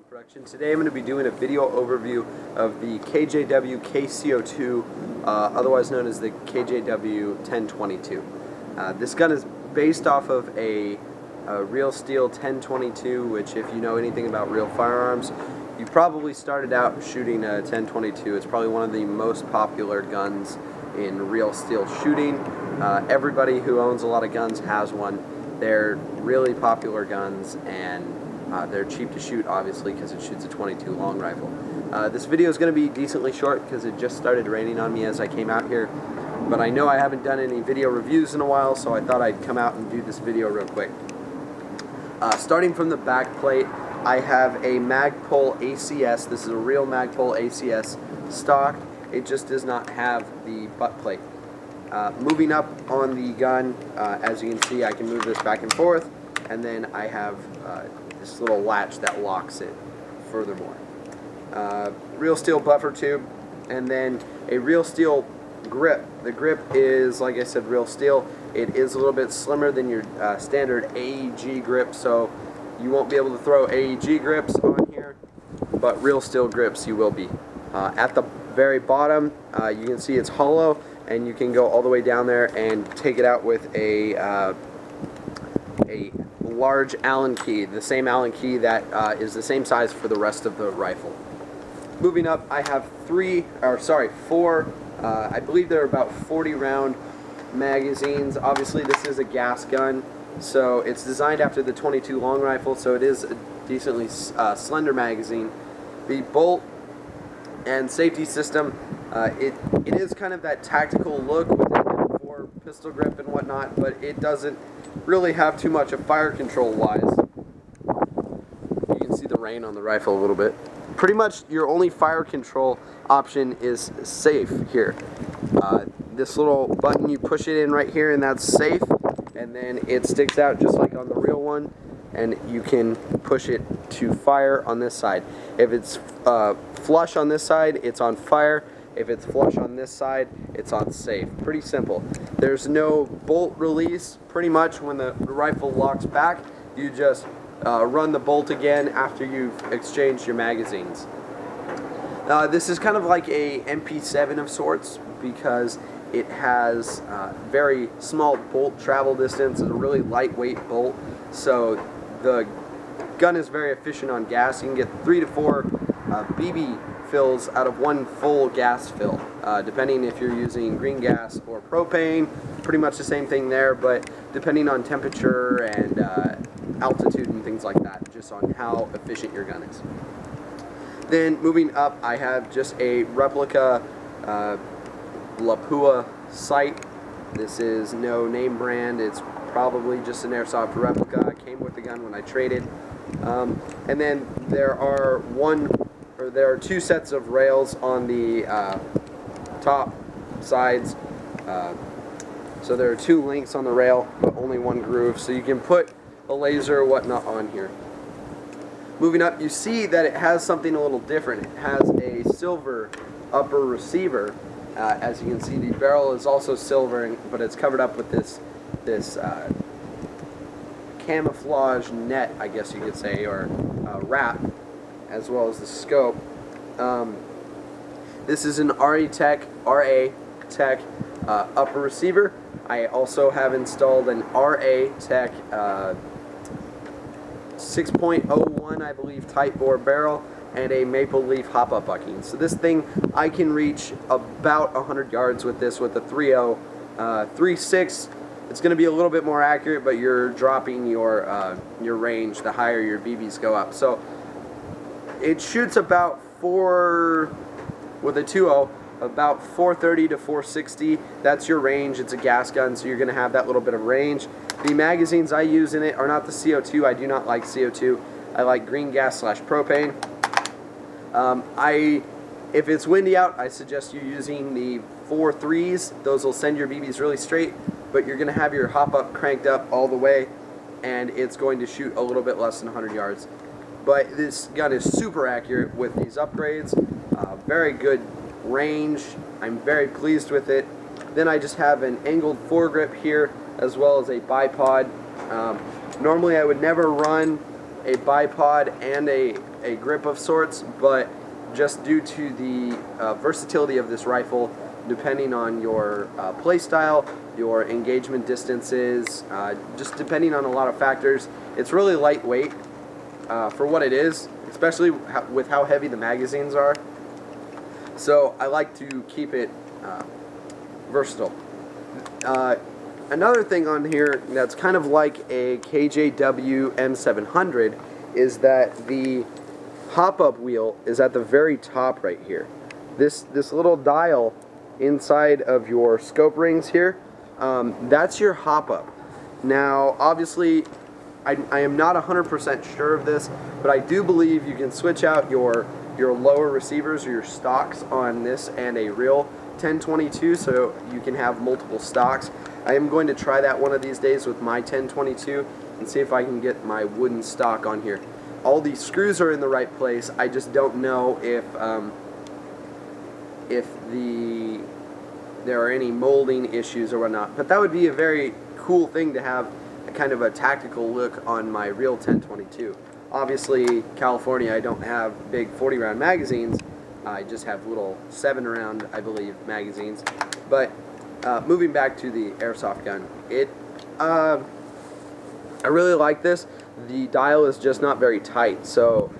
Production. Today I'm going to be doing a video overview of the KJW K Co2, otherwise known as the KJW 1022. This gun is based off of a real steel 1022, which if you know anything about real firearms, you probably started out shooting a 1022. It's probably one of the most popular guns in real steel shooting. Everybody who owns a lot of guns has one. They're really popular guns, and they're cheap to shoot, obviously, because it shoots a 22 long rifle. This video is going to be decently short because it just started raining on me as I came out here, but I know I haven't done any video reviews in a while, so I thought I'd come out and do this video real quick. Starting from the back plate, I have a Magpul ACS. This is a real Magpul ACS stock. It just does not have the butt plate. Moving up on the gun, as you can see, I can move this back and forth, and then I have this little latch that locks it furthermore. Real steel buffer tube, and then a real steel grip. The grip is, like I said, real steel. It is a little bit slimmer than your standard AEG grip, so you won't be able to throw AEG grips on here, but real steel grips you will be. At the very bottom, you can see it's hollow, and you can go all the way down there and take it out with a large Allen key, the same Allen key that is the same size for the rest of the rifle. Moving up, I have four, I believe they're about 40 round magazines. Obviously this is a gas gun, so it's designed after the 22 long rifle, so it is a decently slender magazine. The bolt and safety system, it is kind of that tactical look with the M4 pistol grip and whatnot, but it doesn't really have too much of fire control wise. You can see the rain on the rifle a little bit. Pretty much your only fire control option is safe here. This little button, you push it in right here and that's safe, and then it sticks out just like on the real one, and you can push it to fire on this side. If it's flush on this side, it's on fire. If it's flush on this side, it's on safe. Pretty simple. There's no bolt release. Pretty much when the rifle locks back, you just run the bolt again after you've exchanged your magazines. This is kind of like a MP7 of sorts because it has very small bolt travel distance. It's a really lightweight bolt, so the gun is very efficient on gas. You can get 3 to 4 BB fills out of one full gas fill, depending if you're using green gas or propane. Pretty much the same thing there, but depending on temperature and altitude and things like that, just on how efficient your gun is. Then moving up, I have just a replica Lapua sight. This is no name brand. It's probably just an airsoft replica. It came with the gun when I traded. And then there are two sets of rails on the top sides. So there are 2 links on the rail, but only 1 groove, so you can put a laser or whatnot on here. Moving up, you see that it has something a little different. It has a silver upper receiver. As you can see, the barrel is also silver, but it's covered up with this camouflage net, I guess you could say, or wrap, as well as the scope. This is an RA Tech upper receiver. I also have installed an RA Tech 6.01, I believe, tight bore barrel, and a maple leaf hop-up bucking. So this thing, I can reach about 100 yards with this with a 3.0. 3.6, it's going to be a little bit more accurate, but you're dropping your range the higher your BBs go up. So it shoots about with a 2.0, about 430 to 460. That's your range. It's a gas gun, so you're going to have that little bit of range. The magazines I use in it are not the CO2. I do not like CO2. I like green gas / propane. If it's windy out, I suggest you using the 4.3s. Those will send your BBs really straight, but you're going to have your hop-up cranked up all the way, and it's going to shoot a little bit less than 100 yards. But this gun is super accurate with these upgrades. Very good range. I'm very pleased with it. Then I just have an angled foregrip here, as well as a bipod. Normally I would never run a bipod and a a grip of sorts, but just due to the versatility of this rifle, depending on your play style, your engagement distances, just depending on a lot of factors, it's really lightweight for what it is, especially with how heavy the magazines are. So I like to keep it versatile. Another thing on here that's kind of like a KJW M700 is that the hop-up wheel is at the very top right here. This little dial inside of your scope rings here, that's your hop-up. Now, obviously, I am not 100% sure of this, but I do believe you can switch out your lower receivers or your stocks on this and a real 1022, so you can have multiple stocks. I am going to try that one of these days with my 1022 and see if I can get my wooden stock on here. All these screws are in the right place. I just don't know if there are any molding issues or whatnot. But that would be a very cool thing to have, a kind of a tactical look on my real 1022. Obviously, California, I don't have big 40-round magazines. I just have little 7-round, I believe, magazines. But moving back to the airsoft gun, I really like this. The dial is just not very tight, so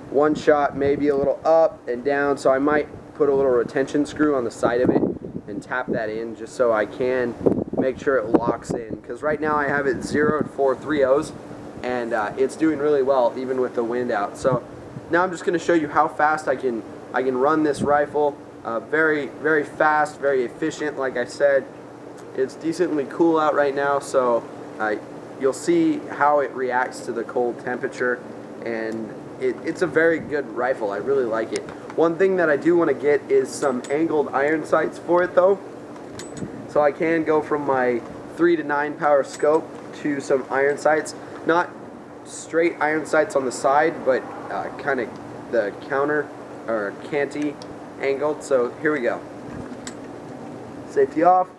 one shot may be a little up and down, so I might put a little retention screw on the side of it and tap that in just so I can make sure it locks in, because right now I have it zeroed for 3/0s and it's doing really well even with the wind out. So now I'm just going to show you how fast I can run this rifle. Very, very fast, very efficient. Like I said, it's decently cool out right now, so you'll see how it reacts to the cold temperature, and it's a very good rifle. I really like it. One thing that I do want to get is some angled iron sights for it though, so I can go from my 3 to 9 power scope to some iron sights. Not straight iron sights on the side, but kind of the counter or canty angled. So here we go. Safety off.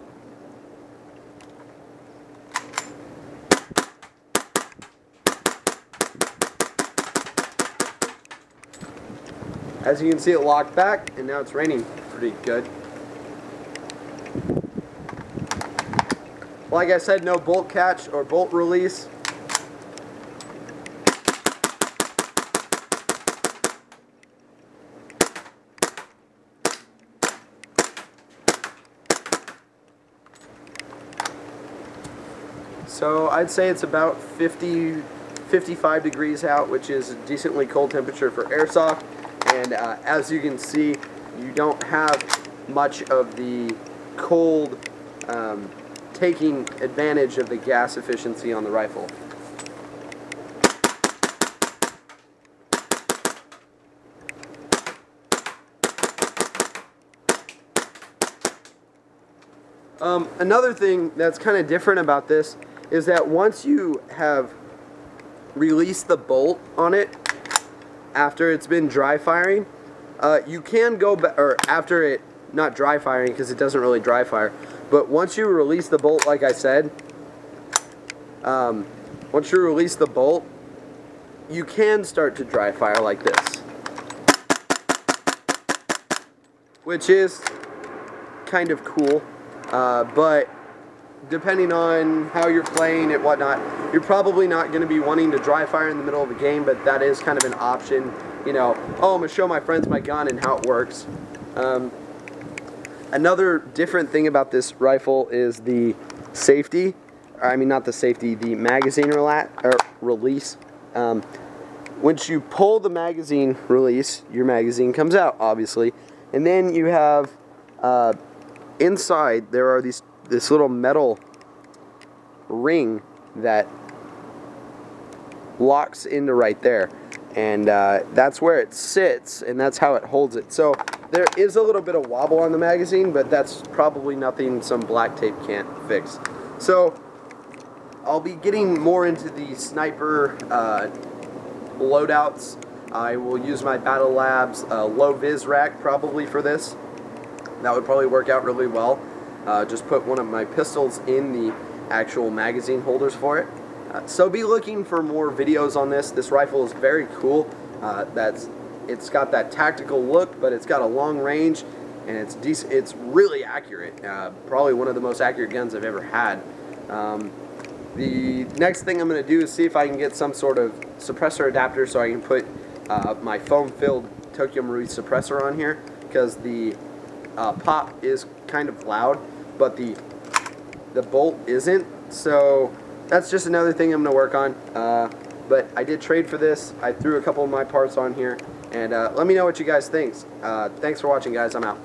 As you can see, it locked back, and now it's raining pretty good. Like I said, no bolt catch or bolt release. So I'd say it's about 55 degrees out, which is a decently cold temperature for airsoft. And as you can see, you don't have much of the cold taking advantage of the gas efficiency on the rifle. Another thing that's kind of different about this is that once you have released the bolt on it, after it's been dry firing, you can go back, or after it, not dry firing because it doesn't really dry fire, but once you release the bolt, like I said, once you release the bolt, you can start to dry fire like this, which is kind of cool, but depending on how you're playing and whatnot, you're probably not going to be wanting to dry fire in the middle of the game, but that is kind of an option. You know, oh, I'm going to show my friends my gun and how it works. Another different thing about this rifle is the safety. I mean, not the safety, the magazine release. Once you pull the magazine release, your magazine comes out, obviously. And then you have, inside, there are this little metal ring that locks into right there, and that's where it sits, and that's how it holds it. So there is a little bit of wobble on the magazine, but that's probably nothing some black tape can't fix. So I'll be getting more into the sniper loadouts. I will use my Battle Labs low vis rack probably for this. That would probably work out really well. Just put one of my pistols in the actual magazine holders for it. So be looking for more videos on this. This rifle is very cool. It's got that tactical look, but it's got a long range, and it's decent. It's really accurate. Probably one of the most accurate guns I've ever had. The next thing I'm going to do is see if I can get some sort of suppressor adapter so I can put my foam-filled Tokyo Marui suppressor on here, because the pop is kind of loud, but the bolt isn't. So that's just another thing I'm going to work on. But I did trade for this. I threw a couple of my parts on here, and let me know what you guys think. Thanks for watching, guys. I'm out.